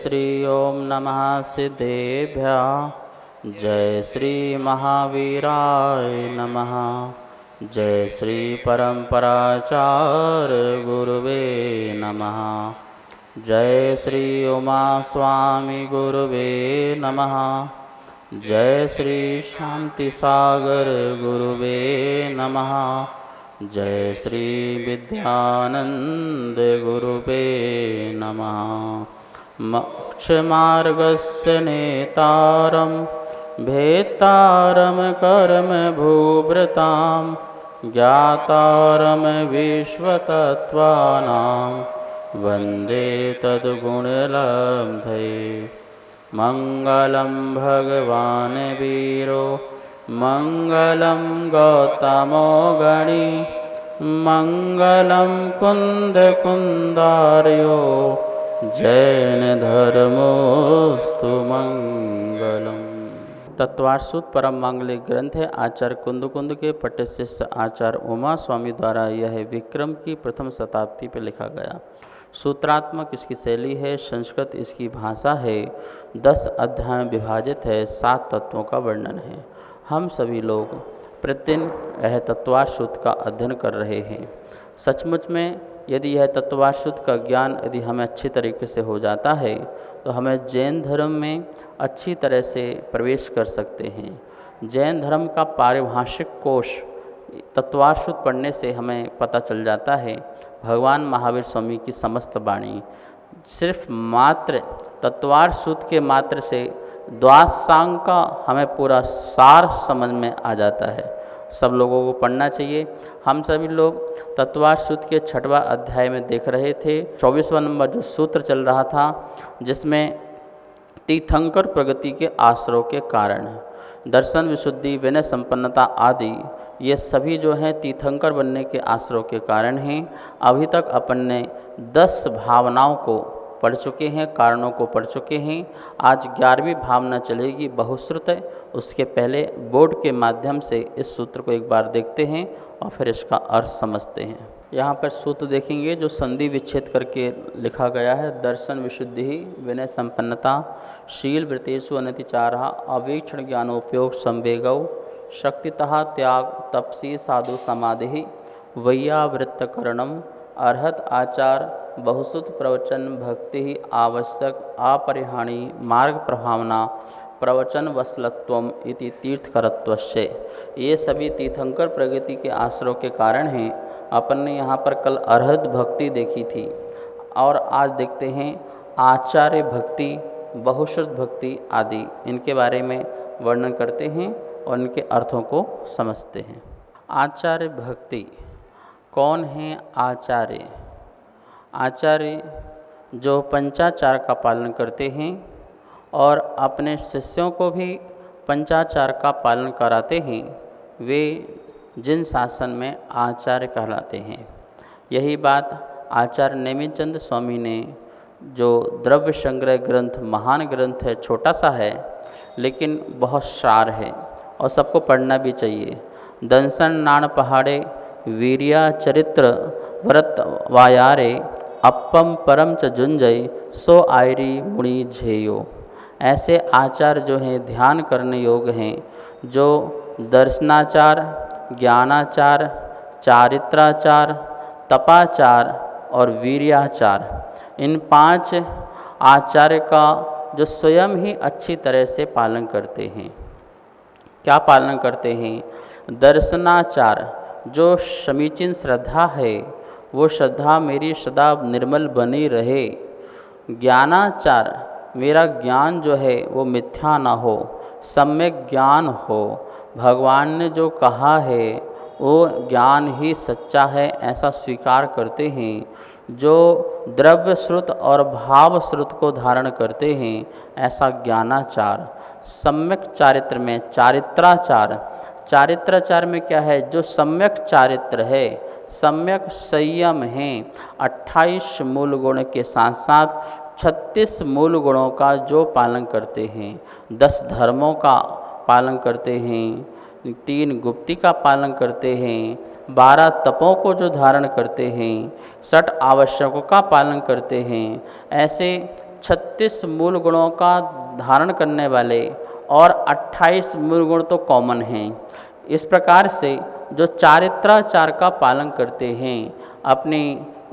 श्री ओम नमः सिद्धेभ्यः। जय श्री महावीराय नमः। जय श्री परम्पराचार्य गुरुवे नमः। जय श्री उमा स्वामी गुरुवे नमः। जय श्री शांति सागर गुरुवे नमः। जय श्री विद्यानंद गुरुवे नमः। मोक्षमार्गस्य नेतारं भेत्तारं कर्म भूभृतां ज्ञातारं विश्वतत्त्वानां वन्दे तद्गुणलब्धये। मंगलं भगवान् वीरो मंगलं गौतमो गणी मंगलं कुन्दकुन्दार्यो जैन धर्मोस्तु मंगलम। तत्वार्षुत परम मांगलिक ग्रंथ है आचार्य कुंद के पट्ट शिष्य आचार्य उमा स्वामी द्वारा यह विक्रम की प्रथम शताब्दी पर लिखा गया। सूत्रात्मक इसकी शैली है, संस्कृत इसकी भाषा है, 10 अध्याय में विभाजित है, 7 तत्वों का वर्णन है। हम सभी लोग प्रतिदिन यह तत्वार्षुत का अध्ययन कर रहे हैं। सचमुच में यदि यह तत्वार्षुत का ज्ञान यदि हमें अच्छी तरीके से हो जाता है तो हमें जैन धर्म में अच्छी तरह से प्रवेश कर सकते हैं। जैन धर्म का पारिभाषिक कोश तत्वार्षुत पढ़ने से हमें पता चल जाता है। भगवान महावीर स्वामी की समस्त वाणी सिर्फ मात्र तत्वार्षुत के मात्र से द्वादशांग का हमें पूरा सार समझ में आ जाता है। सब लोगों को पढ़ना चाहिए। हम सभी लोग तत्वार्षुत के 6वां अध्याय में देख रहे थे। 24वां नंबर जो सूत्र चल रहा था जिसमें तीर्थंकर प्रगति के आश्रयों के कारण दर्शन विशुद्धि विनय संपन्नता आदि ये सभी जो हैं तीर्थंकर बनने के आश्रयों के कारण हैं। अभी तक अपन ने 10 भावनाओं को पढ़ चुके हैं, कारणों को पढ़ चुके हैं। आज 11वीं भावना चलेगी बहुश्रुत। उसके पहले बोर्ड के माध्यम से इस सूत्र को एक बार देखते हैं और फिर इसका अर्थ समझते हैं। यहाँ पर सूत्र देखेंगे जो संधि विच्छेद करके लिखा गया है। दर्शन विशुद्धि विनय संपन्नता शील वृत्तेषु अनतिचारः अवीक्षण ज्ञानोपयोग संवेगौ शक्तितः त्याग तपसी साधु समाधि वैयावृत्तकरणम अर्हत आचार बहुसुत प्रवचन भक्ति आवश्यक अपरिहाणी मार्ग प्रभावना प्रवचन वसलत्वम इति तीर्थकरत्वस्य। ये सभी तीर्थंकर प्रगति के आश्रयों के कारण हैं। अपन ने यहाँ पर कल अर्हत भक्ति देखी थी और आज देखते हैं आचार्य भक्ति बहुश्रुत भक्ति आदि। इनके बारे में वर्णन करते हैं और इनके अर्थों को समझते हैं। आचार्य भक्ति कौन है? आचार्य आचार्य जो पंचाचार का पालन करते हैं और अपने शिष्यों को भी पंचाचार का पालन कराते हैं, वे जिन शासन में आचार्य कहलाते हैं। यही बात आचार्य नेमिचंद स्वामी ने जो द्रव्य संग्रह ग्रंथ महान ग्रंथ है, छोटा सा है लेकिन बहुत सार है और सबको पढ़ना भी चाहिए। दंसन नाण पहाड़े वीरिया चरित्र व्रत वायारे अपम परम च जुंजय सो आयरी मुनि झेयो। ऐसे आचार जो हैं ध्यान करने योग्य हैं, जो दर्शनाचार ज्ञानाचार चारित्राचार तपाचार और वीर्याचार इन 5 आचार्य का जो स्वयं ही अच्छी तरह से पालन करते हैं। क्या पालन करते हैं? दर्शनाचार जो समीचीन श्रद्धा है वो श्रद्धा मेरी सदा निर्मल बनी रहे। ज्ञानाचार मेरा ज्ञान जो है वो मिथ्या ना हो, सम्यक ज्ञान हो। भगवान ने जो कहा है वो ज्ञान ही सच्चा है ऐसा स्वीकार करते हैं। जो द्रव्य श्रुत और भाव श्रुत को धारण करते हैं ऐसा ज्ञानाचार। सम्यक चारित्र में चारित्राचार, चारित्राचार में क्या है? जो सम्यक चारित्र है, सम्यक संयम है। 28 मूल गुण के साथ साथ 36 मूल गुणों का जो पालन करते हैं, 10 धर्मों का पालन करते हैं, 3 गुप्ती का पालन करते हैं, 12 तपों को जो धारण करते हैं, 60 आवश्यकों का पालन करते हैं, ऐसे 36 मूल गुणों का धारण करने वाले और 28 मूल गुण तो कॉमन हैं। इस प्रकार से जो चारित्राचार का पालन करते हैं, अपनी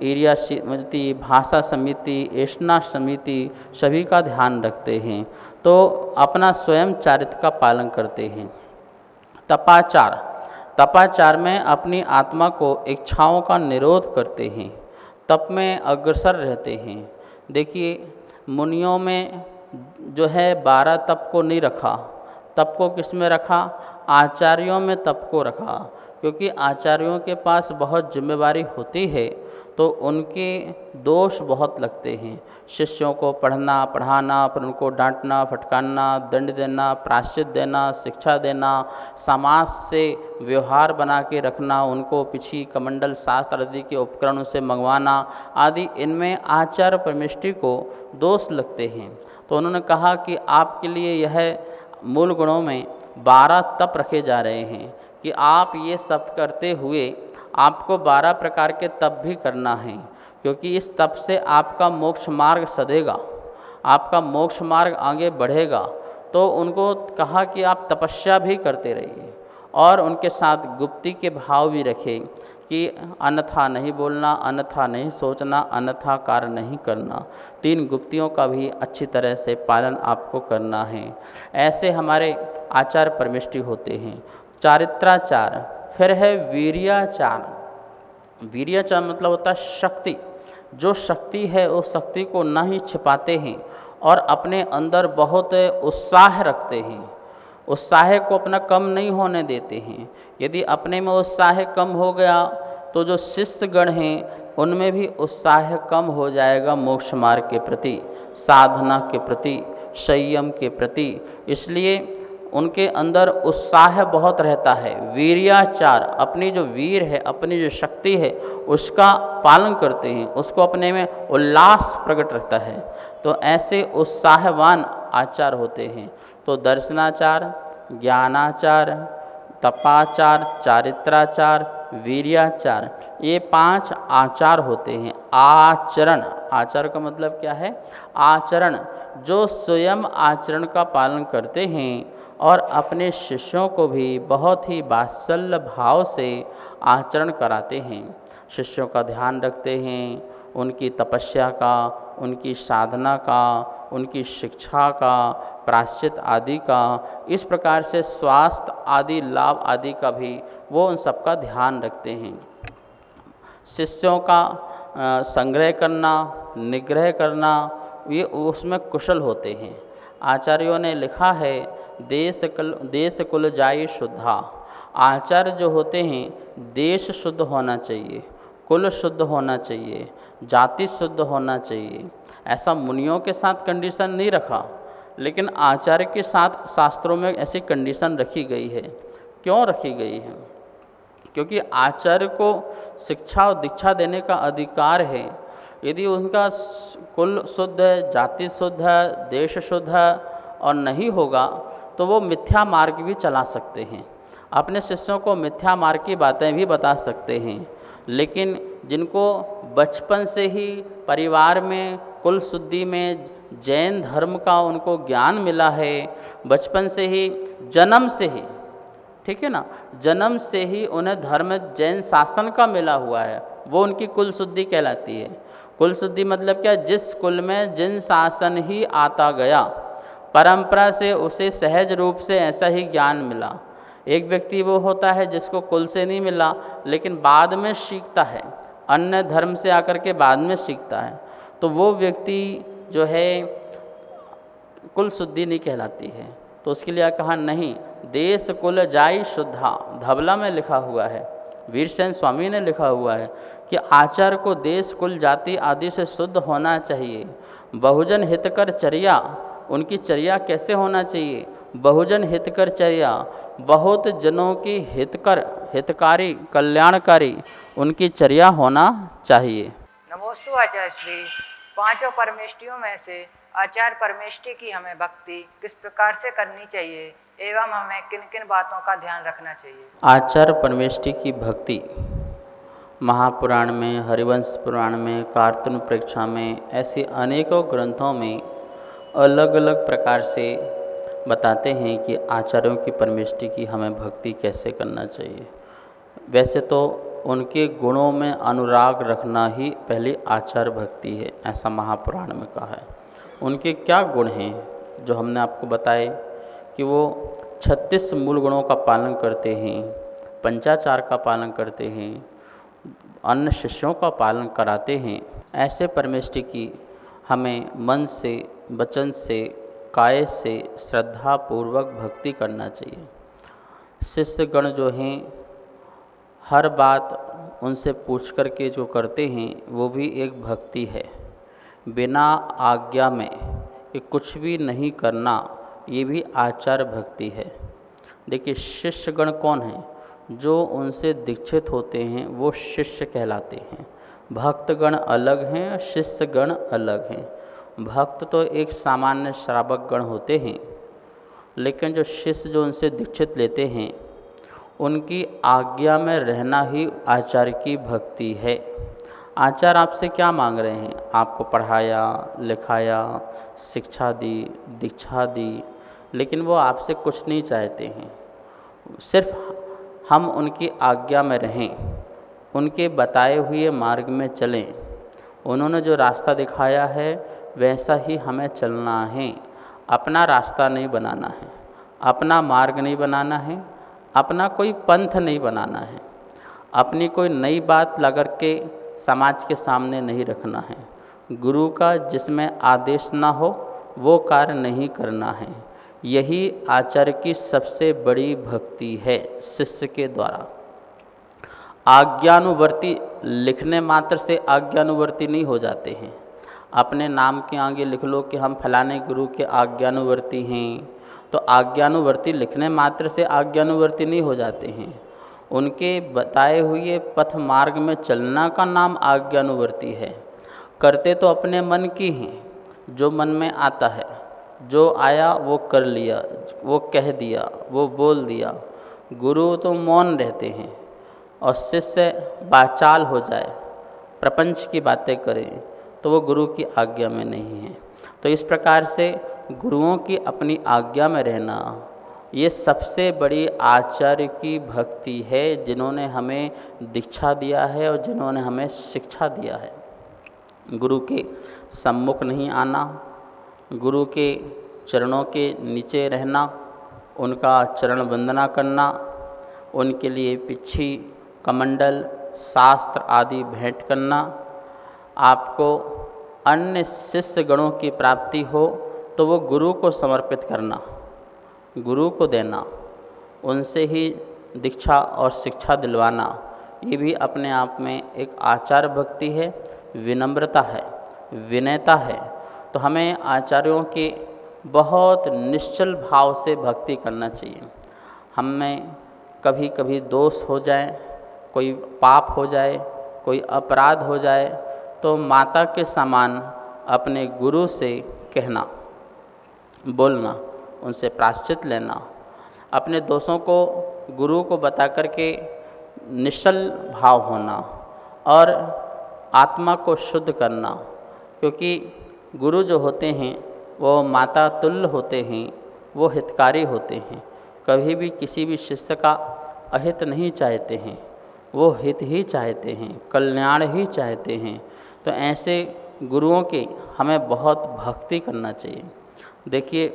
एरिया समिति, भाषा समिति, एषणा समिति सभी का ध्यान रखते हैं, तो अपना स्वयं चारित्र का पालन करते हैं। तपाचार, तपाचार में अपनी आत्मा को इच्छाओं का निरोध करते हैं, तप में अग्रसर रहते हैं। देखिए, मुनियों में जो है 12 तप को नहीं रखा, तप को किस में रखा? आचार्यों में तप को रखा, क्योंकि आचार्यों के पास बहुत जिम्मेवारी होती है, तो उनके दोष बहुत लगते हैं। शिष्यों को पढ़ना, पढ़ाना, फिर उनको डांटना, फटकारना, दंड देना, प्रायश्चित देना, शिक्षा देना, समाज से व्यवहार बना के रखना, उनको पिछी कमंडल शास्त्र आदि के उपकरणों से मंगवाना आदि, इनमें आचार्य परमेष्टि को दोष लगते हैं। तो उन्होंने कहा कि आपके लिए यह मूल गुणों में 12 तप रखे जा रहे हैं कि आप ये सब करते हुए आपको 12 प्रकार के तप भी करना है, क्योंकि इस तप से आपका मोक्ष मार्ग सधेगा, आपका मोक्ष मार्ग आगे बढ़ेगा। तो उनको कहा कि आप तपस्या भी करते रहिए और उनके साथ गुप्ती के भाव भी रखें कि अन्यथा नहीं बोलना, अन्यथा नहीं सोचना, अन्यथा कार्य नहीं करना। 3 गुप्तियों का भी अच्छी तरह से पालन आपको करना है। ऐसे हमारे आचार परमेष्टि होते हैं। चारित्राचार, फिर है वीर्याचार। वीर्याचार मतलब होता है शक्ति। जो शक्ति है उस शक्ति को ना ही छिपाते हैं और अपने अंदर बहुत उत्साह रखते हैं, उत्साह को अपना कम नहीं होने देते हैं। यदि अपने में उत्साह कम हो गया तो जो शिष्यगण हैं उनमें भी उत्साह कम हो जाएगा मोक्ष मार्ग के प्रति, साधना के प्रति, संयम के प्रति। इसलिए उनके अंदर उत्साह बहुत रहता है। वीर्याचार, अपनी जो वीर है, अपनी जो शक्ति है उसका पालन करते हैं, उसको अपने में उल्लास प्रकट रहता है। तो ऐसे उत्साहवान आचार होते हैं। तो दर्शनाचार, ज्ञानाचार, तपाचार, चारित्राचार, वीर्याचार, ये 5 आचार होते हैं। आचरण, आचार का मतलब क्या है? आचरण। जो स्वयं आचरण का पालन करते हैं और अपने शिष्यों को भी बहुत ही वात्सल्य भाव से आचरण कराते हैं, शिष्यों का ध्यान रखते हैं, उनकी तपस्या का, उनकी साधना का, उनकी शिक्षा का, प्रायश्चित आदि का, इस प्रकार से स्वास्थ्य आदि लाभ आदि का भी वो उन सब का ध्यान रखते हैं। शिष्यों का संग्रह करना, निग्रह करना, ये उसमें कुशल होते हैं। आचार्यों ने लिखा है, देश कुल जाई शुद्धा। आचार्य जो होते हैं, देश शुद्ध होना चाहिए, कुल शुद्ध होना चाहिए, जाति शुद्ध होना चाहिए। ऐसा मुनियों के साथ कंडीशन नहीं रखा, लेकिन आचार्य के साथ शास्त्रों में ऐसी कंडीशन रखी गई है। क्यों रखी गई है? क्योंकि आचार्य को शिक्षा और दीक्षा देने का अधिकार है। यदि उनका कुल शुद्ध है, जाति शुद्ध है, देश शुद्ध है और नहीं होगा तो वो मिथ्या मार्ग भी चला सकते हैं, अपने शिष्यों को मिथ्या मार्ग की बातें भी बता सकते हैं। लेकिन जिनको बचपन से ही परिवार में कुल शुद्धि में जैन धर्म का उनको ज्ञान मिला है, बचपन से ही, जन्म से ही, ठीक है ना, जन्म से ही उन्हें धर्म जैन शासन का मिला हुआ है, वो उनकी कुल शुद्धि कहलाती है। कुल शुद्धि मतलब क्या? जिस कुल में जिन शासन ही आता गया, परंपरा से उसे सहज रूप से ऐसा ही ज्ञान मिला। एक व्यक्ति वो होता है जिसको कुल से नहीं मिला लेकिन बाद में सीखता है, अन्य धर्म से आकर के बाद में सीखता है, तो वो व्यक्ति जो है कुल शुद्धि नहीं कहलाती है। तो उसके लिए कहा नहीं, देश कुल जाई शुद्धा, धबला में लिखा हुआ है, वीरसेन स्वामी ने लिखा हुआ है कि आचार्य को देश कुल जाति आदि से शुद्ध होना चाहिए। बहुजन हितकर चर्या, उनकी चर्या कैसे होना चाहिए? बहुजन हितकर चर्या, बहुत जनों की हितकारी कल्याणकारी उनकी चर्या होना चाहिए। नमोस्तु आचार्य श्री। 5 परमेष्टियों में से आचार्य परमेष्टि की हमें भक्ति किस प्रकार से करनी चाहिए एवं हमें किन किन बातों का ध्यान रखना चाहिए? आचार्य परमेष्टि की भक्ति महापुराण में, हरिवंश पुराण में, कार्तन प्रेक्षा में, ऐसे अनेकों ग्रंथों में अलग अलग प्रकार से बताते हैं कि आचार्यों की परमेष्टि की हमें भक्ति कैसे करना चाहिए। वैसे तो उनके गुणों में अनुराग रखना ही पहली आचार भक्ति है, ऐसा महापुराण में कहा है। उनके क्या गुण हैं जो हमने आपको बताए कि वो 36 मूल गुणों का पालन करते हैं, पंचाचार का पालन करते हैं, अन्य शिष्यों का पालन कराते हैं। ऐसे परमेष्टि की हमें मन से, वचन से, काय से श्रद्धा पूर्वक भक्ति करना चाहिए। शिष्यगण जो हैं हर बात उनसे पूछ कर के जो करते हैं वो भी एक भक्ति है। बिना आज्ञा में कि कुछ भी नहीं करना, ये भी आचार भक्ति है। देखिए, शिष्यगण कौन हैं? जो उनसे दीक्षित होते हैं वो शिष्य कहलाते हैं। भक्तगण अलग हैं, शिष्यगण अलग हैं। भक्त तो एक सामान्य श्रावक गण होते हैं, लेकिन जो शिष्य जो उनसे दीक्षित लेते हैं उनकी आज्ञा में रहना ही आचार्य की भक्ति है। आचार्य आपसे क्या मांग रहे हैं? आपको पढ़ाया, लिखाया, शिक्षा दी, दीक्षा दी, लेकिन वो आपसे कुछ नहीं चाहते हैं। सिर्फ हम उनकी आज्ञा में रहें, उनके बताए हुए मार्ग में चलें। उन्होंने जो रास्ता दिखाया है वैसा ही हमें चलना है। अपना रास्ता नहीं बनाना है, अपना मार्ग नहीं बनाना है, अपना कोई पंथ नहीं बनाना है, अपनी कोई नई बात लगा के समाज के सामने नहीं रखना है। गुरु का जिसमें आदेश ना हो वो कार्य नहीं करना है। यही आचार्य की सबसे बड़ी भक्ति है शिष्य के द्वारा। आज्ञानुवर्ती लिखने मात्र से आज्ञानुवर्ती नहीं हो जाते हैं। अपने नाम के आगे लिख लो कि हम फलाने गुरु के आज्ञानुवर्ती हैं, तो आज्ञानुवर्ती लिखने मात्र से आज्ञानुवर्ती नहीं हो जाते हैं। उनके बताए हुए पथ मार्ग में चलना का नाम आज्ञानुवर्ती है। करते तो अपने मन की हैं, जो मन में आता है, जो आया वो कर लिया, वो कह दिया, वो बोल दिया। गुरु तो मौन रहते हैं और शिष्य वाचाल हो जाए, प्रपंच की बातें करें, तो वो गुरु की आज्ञा में नहीं है। तो इस प्रकार से गुरुओं की अपनी आज्ञा में रहना, ये सबसे बड़ी आचार्य की भक्ति है, जिन्होंने हमें दीक्षा दिया है और जिन्होंने हमें शिक्षा दिया है। गुरु के सम्मुख नहीं आना, गुरु के चरणों के नीचे रहना, उनका चरण वंदना करना, उनके लिए पिच्छी, कमंडल, शास्त्र आदि भेंट करना। आपको अन्य शिष्य गणों की प्राप्ति हो तो वो गुरु को समर्पित करना, गुरु को देना, उनसे ही दीक्षा और शिक्षा दिलवाना, ये भी अपने आप में एक आचार भक्ति है, विनम्रता है, विनयता है। तो हमें आचार्यों के बहुत निश्चल भाव से भक्ति करना चाहिए। हम में कभी कभी दोष हो जाए, कोई पाप हो जाए, कोई अपराध हो जाए, तो माता के समान अपने गुरु से कहना, बोलना, उनसे प्रायश्चित लेना, अपने दोषों को गुरु को बता कर के निश्चल भाव होना और आत्मा को शुद्ध करना। क्योंकि गुरु जो होते हैं वो माता तुल्य होते हैं, वो हितकारी होते हैं। कभी भी किसी भी शिष्य का अहित नहीं चाहते हैं, वो हित ही चाहते हैं, कल्याण ही चाहते हैं। तो ऐसे गुरुओं की हमें बहुत भक्ति करना चाहिए। देखिए,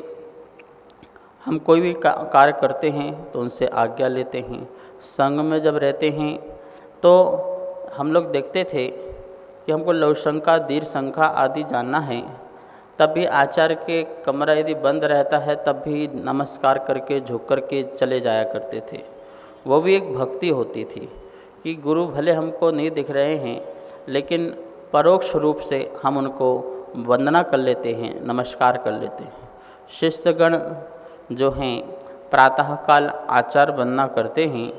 हम कोई भी कार्य करते हैं तो उनसे आज्ञा लेते हैं। संघ में जब रहते हैं तो हम लोग देखते थे कि हमको लघु शंका, दीर्घ शंका आदि जानना है, तब भी आचार्य के कमरा यदि बंद रहता है तब भी नमस्कार करके झुक कर के चले जाया करते थे। वो भी एक भक्ति होती थी कि गुरु भले हमको नहीं दिख रहे हैं, लेकिन परोक्ष रूप से हम उनको वंदना कर लेते हैं, नमस्कार कर लेते हैं। शिष्यगण जो हैं प्रातःकाल आचार वंदना करते हैं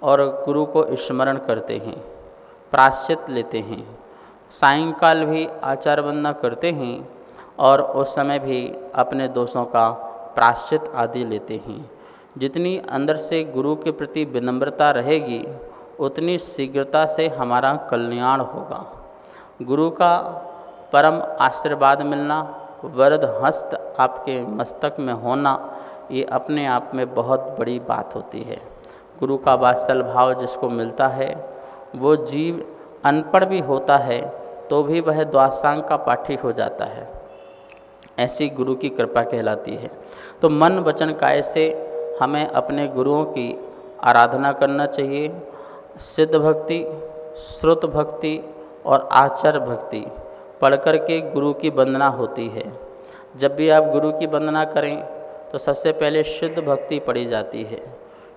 और गुरु को स्मरण करते हैं, प्रायश्चित लेते हैं। सायंकाल भी आचार वंदना करते हैं और उस समय भी अपने दोषों का प्रायश्चित आदि लेते हैं। जितनी अंदर से गुरु के प्रति विनम्रता रहेगी, उतनी शीघ्रता से हमारा कल्याण होगा। गुरु का परम आशीर्वाद मिलना, वरद हस्त आपके मस्तक में होना, ये अपने आप में बहुत बड़ी बात होती है। गुरु का वात्सल भाव जिसको मिलता है, वो जीव अनपढ़ भी होता है तो भी वह द्वादशांग का पाठी हो जाता है। ऐसी गुरु की कृपा कहलाती है। तो मन वचन काया से हमें अपने गुरुओं की आराधना करना चाहिए। सिद्ध भक्ति, श्रुत भक्ति और आचार भक्ति पढ़ कर के गुरु की वंदना होती है। जब भी आप गुरु की वंदना करें तो सबसे पहले सिद्ध भक्ति पढ़ी जाती है,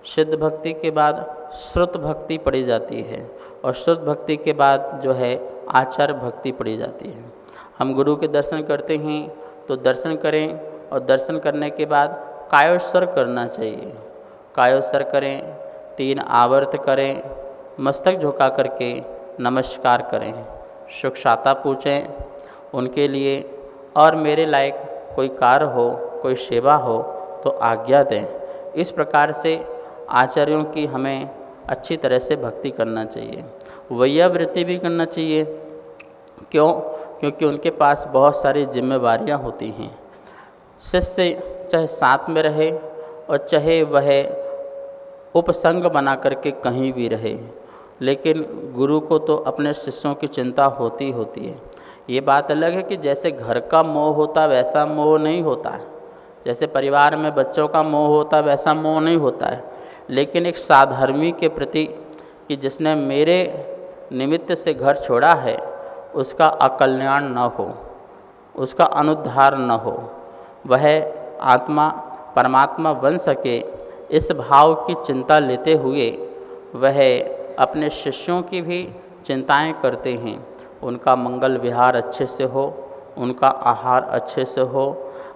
सिद्ध भक्ति के बाद श्रुत भक्ति पढ़ी जाती है और श्रुत भक्ति के बाद जो है आचार भक्ति पढ़ी जाती है। हम गुरु के दर्शन करते हैं तो दर्शन करें और दर्शन करने के बाद कायोत्सर्ग करना चाहिए। कायोत्सर्ग करें, 3 आवर्त करें, मस्तक झुका करके नमस्कार करें, सुख शांता पूछें उनके लिए, और मेरे लायक कोई कार्य हो, कोई सेवा हो तो आज्ञा दें। इस प्रकार से आचार्यों की हमें अच्छी तरह से भक्ति करना चाहिए। वैयावृत्ति भी करना चाहिए। क्यों? क्योंकि उनके पास बहुत सारी जिम्मेवारियां होती हैं। शिष्य चाहे साथ में रहे और चाहे वह उपसंग बना करके कहीं भी रहे, लेकिन गुरु को तो अपने शिष्यों की चिंता होती है। ये बात अलग है कि जैसे घर का मोह होता वैसा मोह नहीं होता है, जैसे परिवार में बच्चों का मोह होता वैसा मोह नहीं होता है, लेकिन एक साधर्मी के प्रति कि जिसने मेरे निमित्त से घर छोड़ा है उसका अकल्याण न हो, उसका अनुद्धार न हो, वह आत्मा परमात्मा बन सके, इस भाव की चिंता लेते हुए वह अपने शिष्यों की भी चिंताएं करते हैं। उनका मंगल विहार अच्छे से हो, उनका आहार अच्छे से हो,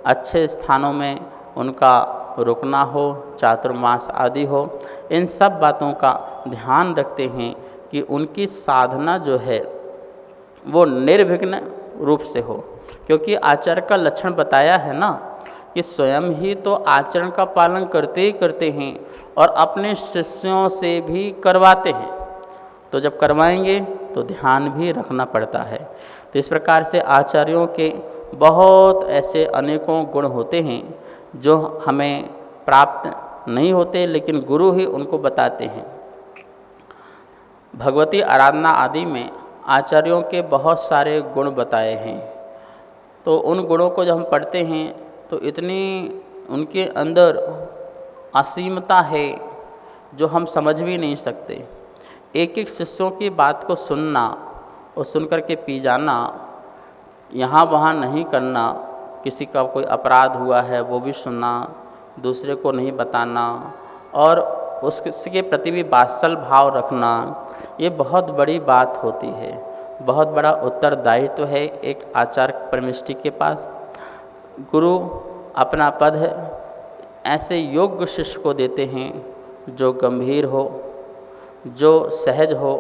अच्छे स्थानों में उनका रुकना हो, चातुर्मास आदि हो। इन सब बातों का ध्यान रखते हैं कि उनकी साधना जो है वो निर्विघ्न रूप से हो, क्योंकि आचार्य का लक्षण बताया है ना कि स्वयं ही तो आचरण का पालन करते हैं और अपने शिष्यों से भी करवाते हैं। तो जब करवाएंगे तो ध्यान भी रखना पड़ता है। तो इस प्रकार से आचार्यों के बहुत ऐसे अनेकों गुण होते हैं जो हमें प्राप्त नहीं होते, लेकिन गुरु ही उनको बताते हैं। भगवती आराधना आदि में आचार्यों के बहुत सारे गुण बताए हैं। तो उन गुणों को जब हम पढ़ते हैं तो इतनी उनके अंदर असीमता है जो हम समझ भी नहीं सकते। एक एक शिष्यों की बात को सुनना और सुन कर के पी जाना, यहाँ वहाँ नहीं करना, किसी का कोई अपराध हुआ है वो भी सुनना, दूसरे को नहीं बताना और उसके प्रति भी वात्सल भाव रखना, ये बहुत बड़ी बात होती है। बहुत बड़ा उत्तरदायित्व है एक आचार्य परमेष्टि के पास। गुरु अपना पद ऐसे योग्य शिष्य को देते हैं जो गंभीर हो, जो सहज हो,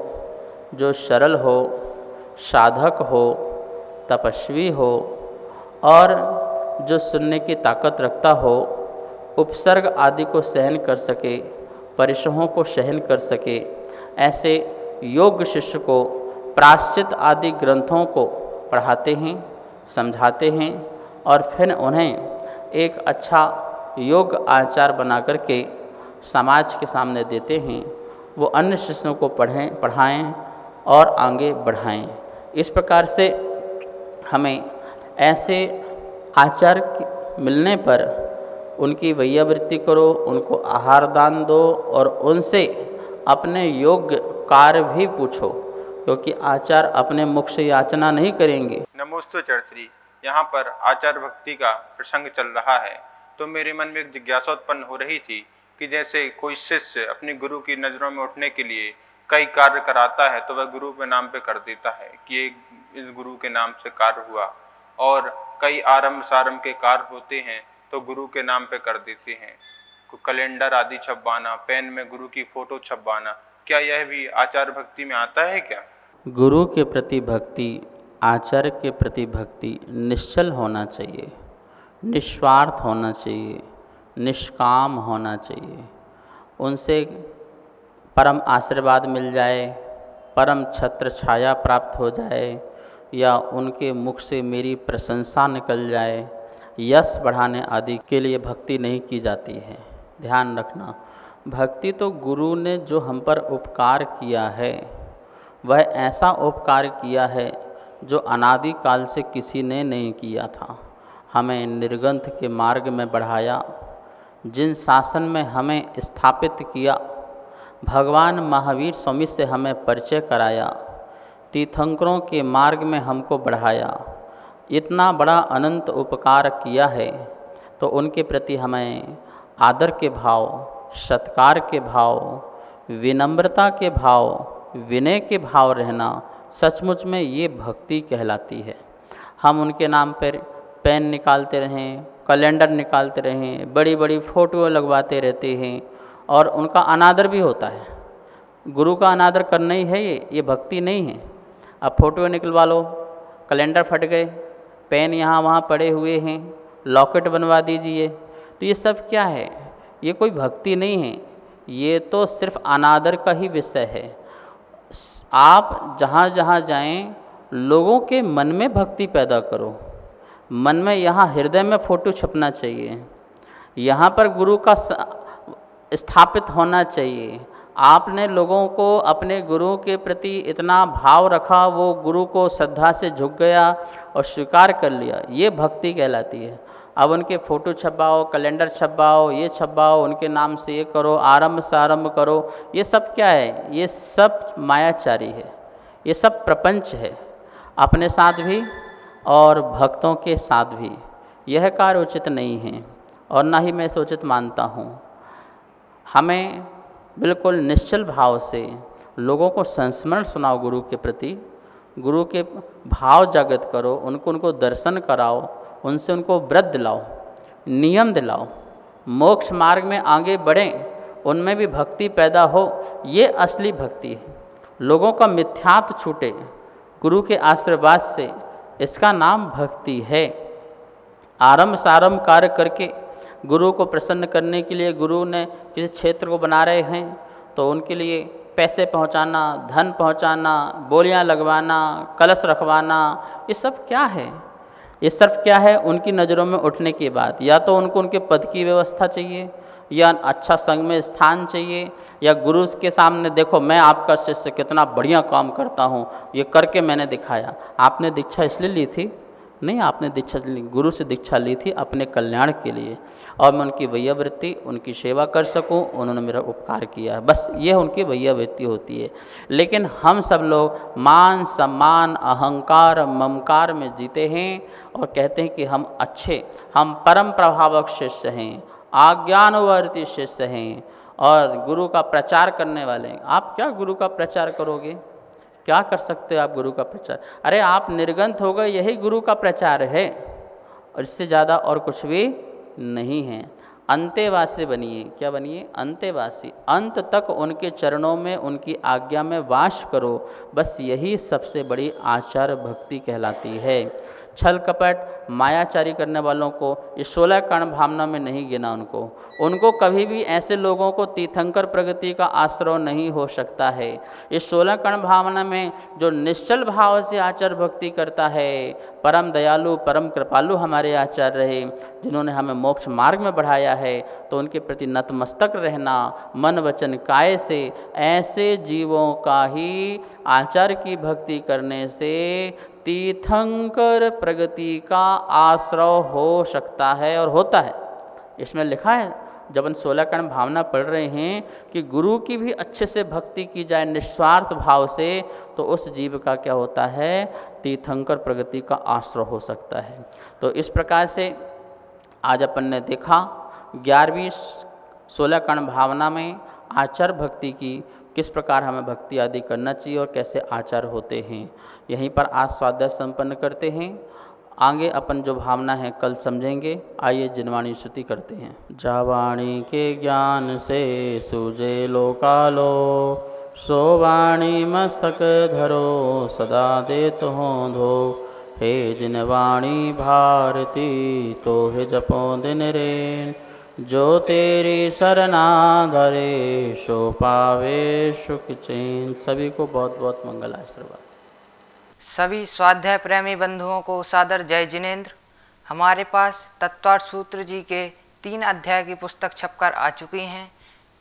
जो सरल हो, साधक हो, तपस्वी हो और जो सुनने की ताकत रखता हो, उपसर्ग आदि को सहन कर सके, परिश्रमों को सहन कर सके। ऐसे योग्य शिष्य को प्रायश्चित आदि ग्रंथों को पढ़ाते हैं, समझाते हैं और फिर उन्हें एक अच्छा योग्य आचार बना करके समाज के सामने देते हैं। वो अन्य शिष्यों को पढ़ाएं और आगे बढ़ाएं। इस प्रकार से हमें ऐसे आचार्य मिलने पर उनकी वैयावृत्ति करो, उनको आहार दान दो और उनसे अपने योग्य कार्य भी पूछो, क्योंकि आचार्य अपने मुख से याचना नहीं करेंगे। नमोस्तु चरश्री। यहाँ पर आचार भक्ति का प्रसंग चल रहा है, तो मेरे मन में एक जिज्ञासा उत्पन्न हो रही थी कि जैसे कोई शिष्य अपनी गुरु की नज़रों में उठने के लिए कई कार्य कराता है तो वह गुरु के नाम पे कर देता है कि इस गुरु के नाम से कार्य हुआ, और कई आरंभ सारंभ के कार्य होते हैं तो गुरु के नाम पे कर देते हैं। कैलेंडर आदि छपवाना, पेन में गुरु की फोटो छपवाना, क्या यह भी आचार भक्ति में आता है क्या? गुरु के प्रति भक्ति, आचार्य के प्रति भक्ति निश्चल होना चाहिए, निस्वार्थ होना चाहिए, निष्काम होना चाहिए। उनसे परम आशीर्वाद मिल जाए, परम छत्र छाया प्राप्त हो जाए, या उनके मुख से मेरी प्रशंसा निकल जाए, यश बढ़ाने आदि के लिए भक्ति नहीं की जाती है। ध्यान रखना, भक्ति तो गुरु ने जो हम पर उपकार किया है, वह ऐसा उपकार किया है जो अनादि काल से किसी ने नहीं किया था। हमें निर्ग्रंथ के मार्ग में बढ़ाया, जिन शासन में हमें स्थापित किया, भगवान महावीर स्वामी से हमें परिचय कराया, तीर्थंकरों के मार्ग में हमको बढ़ाया, इतना बड़ा अनंत उपकार किया है, तो उनके प्रति हमें आदर के भाव, सत्कार के भाव, विनम्रता के भाव, विनय के भाव रहना सचमुच में ये भक्ति कहलाती है। हम उनके नाम पर पेन निकालते रहें, कैलेंडर निकालते रहें, बड़ी बड़ी फ़ोटो लगवाते रहते हैं, और उनका अनादर भी होता है। गुरु का अनादर करना ही है, ये भक्ति नहीं है। अब फ़ोटो निकलवा लो, कैलेंडर फट गए, पेन यहाँ वहाँ पड़े हुए हैं, लॉकेट बनवा दीजिए, तो ये सब क्या है? ये कोई भक्ति नहीं है, ये तो सिर्फ अनादर का ही विषय है। आप जहाँ जहाँ जाएं, लोगों के मन में भक्ति पैदा करो। मन में, यहाँ हृदय में फ़ोटो छपना चाहिए, यहाँ पर गुरु का स्थापित होना चाहिए। आपने लोगों को अपने गुरु के प्रति इतना भाव रखा, वो गुरु को श्रद्धा से झुक गया और स्वीकार कर लिया, ये भक्ति कहलाती है। अब उनके फ़ोटो छपवाओ, कैलेंडर छपवाओ, ये छपवाओ, उनके नाम से ये करो, आरंभ सारंभ करो, ये सब क्या है? ये सब मायाचारी है, ये सब प्रपंच है, अपने साथ भी और भक्तों के साथ भी। यह कार्य उचित नहीं है, और ना ही मैं इसे उचित मानता हूँ। हमें बिल्कुल निश्चल भाव से लोगों को संस्मरण सुनाओ गुरु के प्रति, गुरु के भाव जागृत करो, उनको दर्शन कराओ, उनसे उनको व्रत दिलाओ, नियम दिलाओ, मोक्ष मार्ग में आगे बढ़ें, उनमें भी भक्ति पैदा हो। ये असली भक्ति है। लोगों का मिथ्यात्व छूटे गुरु के आशीर्वाद से, इसका नाम भक्ति है। आरंभ सारंभ कार्य करके गुरु को प्रसन्न करने के लिए गुरु ने किसी क्षेत्र को बना रहे हैं, तो उनके लिए पैसे पहुंचाना, धन पहुंचाना, बोलियां लगवाना, कलश रखवाना, ये सब क्या है? ये सब क्या है? उनकी नज़रों में उठने के बाद या तो उनको उनके पद की व्यवस्था चाहिए, या अच्छा संग में स्थान चाहिए, या गुरु के सामने देखो मैं आपका शिष्य कितना बढ़िया काम करता हूँ, ये करके मैंने दिखाया। आपने दीक्षा इसलिए ली थी? नहीं, आपने दीक्षा गुरु से दीक्षा ली थी अपने कल्याण के लिए, और मैं उनकी वैयावृत्ति, उनकी सेवा कर सकूं, उन्होंने मेरा उपकार किया है, बस ये उनकी वैयावृत्ति होती है। लेकिन हम सब लोग मान सम्मान, अहंकार, ममकार में जीते हैं और कहते हैं कि हम अच्छे, हम परम प्रभावक शिष्य हैं, आज्ञानुवर्ती शिष्य हैं और गुरु का प्रचार करने वाले हैं। आप क्या गुरु का प्रचार करोगे? क्या कर सकते हो आप गुरु का प्रचार? अरे आप निर्गंथ हो गए, यही गुरु का प्रचार है, और इससे ज़्यादा और कुछ भी नहीं है। अंतेवासी बनिए। क्या बनिए? अंतेवासी। अंत तक उनके चरणों में, उनकी आज्ञा में वास करो, बस यही सबसे बड़ी आचार भक्ति कहलाती है। छल कपट मायाचारी करने वालों को इस 16 कर्ण भावना में नहीं गिना। उनको कभी भी ऐसे लोगों को तीर्थंकर प्रगति का आश्रय नहीं हो सकता है। इस 16 कर्ण भावना में जो निश्चल भाव से आचार भक्ति करता है, परम दयालु, परम कृपालु हमारे आचार्य रहे, जिन्होंने हमें मोक्ष मार्ग में बढ़ाया है, तो उनके प्रति नतमस्तक रहना मन वचन काय से, ऐसे जीवों का ही आचार्य की भक्ति करने से तीर्थंकर प्रगति का आश्रय हो सकता है और होता है। इसमें लिखा है, जब हम 16 कर्ण भावना पढ़ रहे हैं कि गुरु की भी अच्छे से भक्ति की जाए निस्वार्थ भाव से, तो उस जीव का क्या होता है? तीर्थंकर प्रगति का आश्रय हो सकता है। तो इस प्रकार से आज अपन ने देखा 11वीं 16 कर्ण भावना में आचार भक्ति की किस प्रकार हमें भक्ति आदि करना चाहिए और कैसे आचार होते हैं। यहीं पर आज स्वाध्याय संपन्न करते हैं। आगे अपन जो भावना है कल समझेंगे। आइए जिनवाणी स्तुति करते हैं। जावाणी के ज्ञान से सूझे लोकालो, सो वाणी मस्तक धरो सदा देत हो धो। हे जिनवाणी भारती तो हे जपो दिन रे, जो तेरी सरना धरे सो पावे सुख चैन। सभी को बहुत बहुत मंगल आशीर्वाद। सभी स्वाध्याय प्रेमी बंधुओं को सादर जय जिनेन्द्र। हमारे पास तत्वार्थ सूत्र जी के 3 अध्याय की पुस्तक छपकर आ चुकी हैं।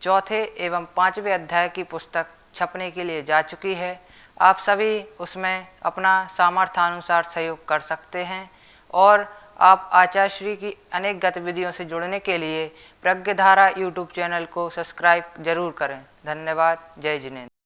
चौथे एवं 5वें अध्याय की पुस्तक छपने के लिए जा चुकी है। आप सभी उसमें अपना सामर्थ्यानुसार सहयोग कर सकते हैं और आप आचार्य श्री की अनेक गतिविधियों से जुड़ने के लिए प्रज्ञधारा यूट्यूब चैनल को सब्सक्राइब जरूर करें। धन्यवाद। जय जिनेन्द्र।